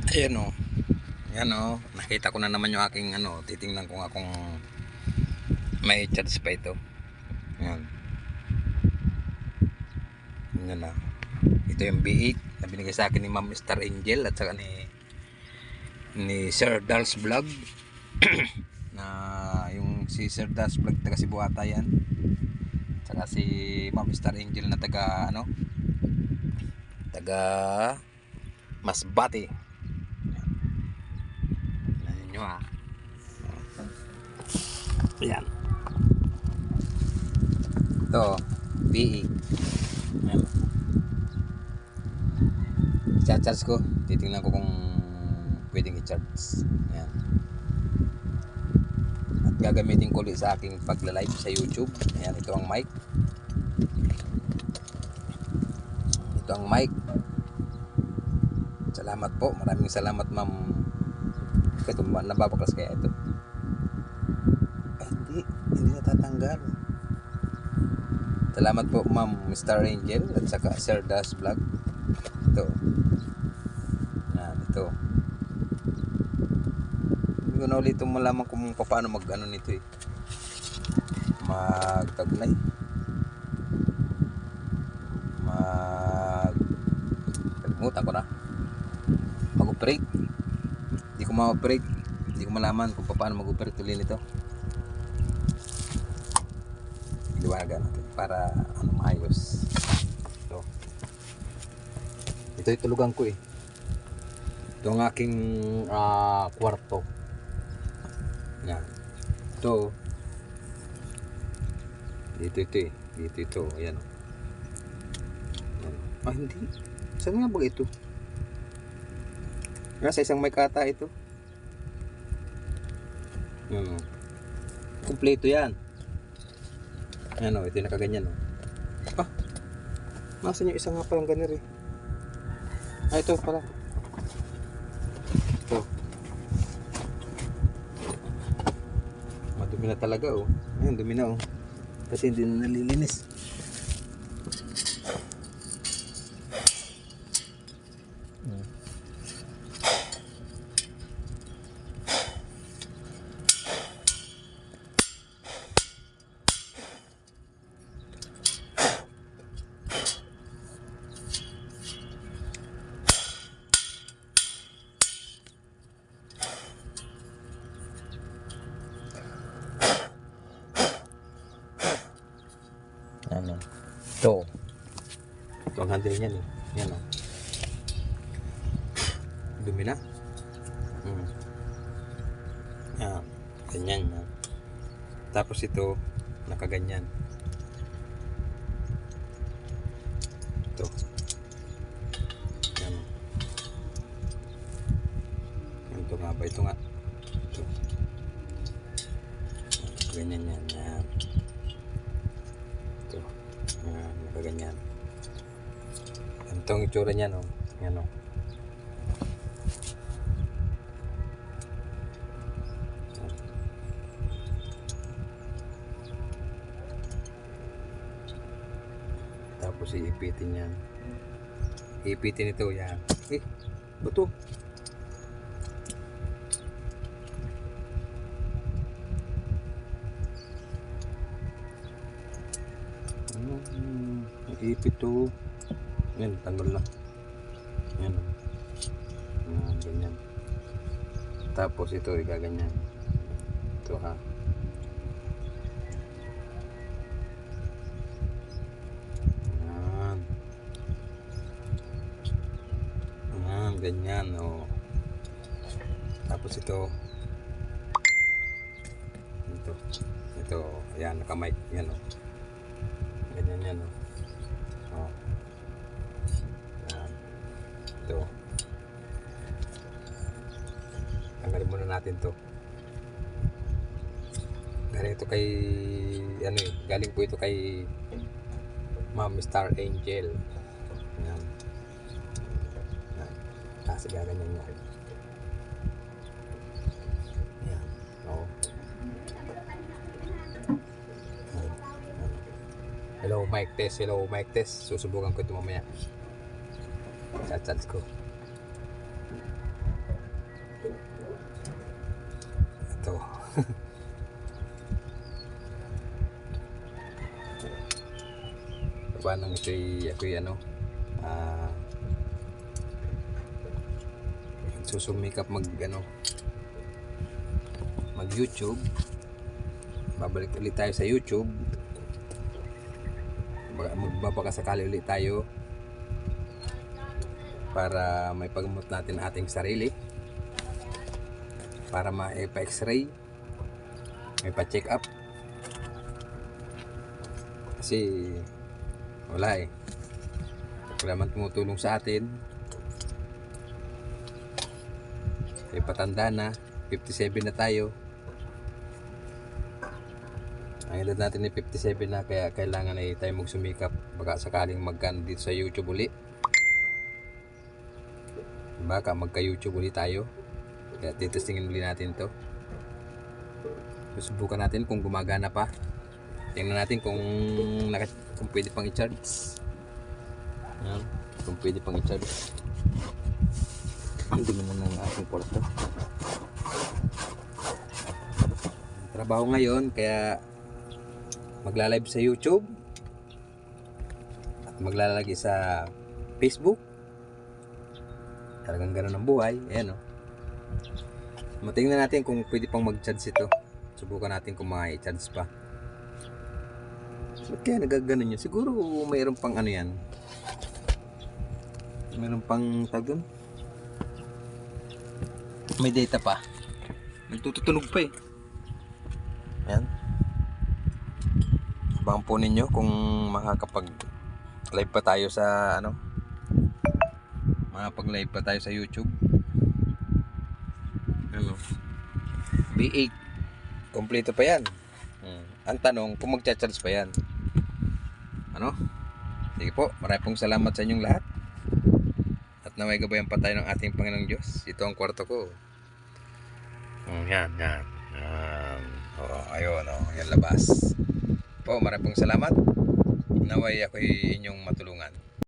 Ayan o. Ayan o. Nakita ko na naman yung aking ano. Titingnan ko nga kung may charge pa ito. Ayan. Ayan na. Ito yung B8 na binigay sa akin ni Ma'am Star Angel at saka ni Sir Dals Vlog. Na yung si Sir Dals Vlog taga Cebuata yan. Saka si Ma'am Star Angel na taga ano? Taga Masbate. Ayan nyo ha. Ayan. Ito, BE. Ayan. I-charge ko. Titingnan ko kung pwedeng i-charge. Ayan. At gagamitin ko ulit sa aking pagla-live sa YouTube. Ayan, ito ang mic. Ito ang mic. Salamat po. Maraming salamat, ma'am. Ito, nababaklas kaya ito. Ay, hindi natatanggal. Salamat po, Ma'am Star Angel at saka Sir Dash Vlog. Ito. Yan, ito. Hindi ko na ulit malaman kung paano mag-ano nito eh. Magtaglay. Kalimutan ko na. Mag-operate. Hindi ko ma-operate. Hindi ko malaman kung paano mag-operate ulit nito. Liwanagan natin para maayos. Ito yung tulugan ko eh. Ito ang aking kwarto. Yan. Ito. Dito ito eh. Dito ito. Ayan. Ah, hindi. Saan nga ba ito? Nasa isang may kata ito. Yan. Kompleto yan. Ayan o. Ito yung nakaganyan o. Ah. Nasaan yung isang nga palang ganir eh. Ah, ito pala. Ito. Madumi na talaga oh. Ayan, dumi na oh. Kasi hindi na nalilinis. Ano? Ito. Ito ang handle niyan eh. Yan o. Dumi na. Ah, ganyan yan. Tapos ito, nakaganyan. Ito. Yan. Ito nga ba? Ito nga. Ito. Ganyan yan. Yan. Ito. Yan. Nakaganyan. Ito ang itsura niya no. Yan o. Tapos iipitin yan. Iipitin ito yan. Eh, bato. Iipit to. Yan, tanggal na. Yan. Yan, ganyan. Tapos ito, igaganyan. Ito ha. Yan. Yan, ganyan. Oh. Tapos ito. Ito. Ito. Yan, nakamike. Yan oh. Ganyan yan oh. Oh. Yan. Ito. Tanggalin muna natin to. Galing ito kay ano eh, galing po ito kay Ma'am Star Angel. Yan. Yan. Kasi gaganyan yan. Yan. Oo. Hello mic test, hello mic test. Susubukan ko ito mamaya. Chat ko. Paano ako'y ano, susumikap mag YouTube. Babalik ulit tayo sa YouTube. Magbabakasakali ulit tayo para may paggamot natin ating sarili, para ma-x-ray, may pa-check up, kasi wala wala man tumutulong sa atin. May patanda na, 57 na tayo. Ang edad natin ay 57 na, kaya kailangan ay tayo magsumikap baka sakaling magkano dito sa YouTube uli. Baka magka-YouTube uli tayo. Kaya titestingin uli natin to. Susubukan natin kung gumagana pa. Tingnan natin kung pwede pang i-charge. Ayan, kung pwede pang i-charge. Ang dumi na ng ating porto. Trabaho ngayon, kaya magla-live sa YouTube at maglalagay sa Facebook. Talagang gano'n ang buhay. Ayan o. Matingnan natin kung pwede pang mag-charge ito. Subukan natin kung ma-charge pa. Ba't kaya nagaganon yun? Siguro mayroon pang ano yan. Mayroon pang tag doon. May data pa. Nagtututunog pa eh. Ayan. Abangan po ninyo kung makakapag live pa tayo sa makapag-live pa tayo sa YouTube. B8 kompleto pa yan. Ang tanong kung magcha-charge pa yan. Sige po, maraming pong salamat sa inyong lahat. At naway gabayan pa tayo ng ating Panginoong Diyos. Ito ang kwarto ko. Yan. Ayun, yan labas. Po, maraming pong salamat. Naway ako'y inyong matulungan.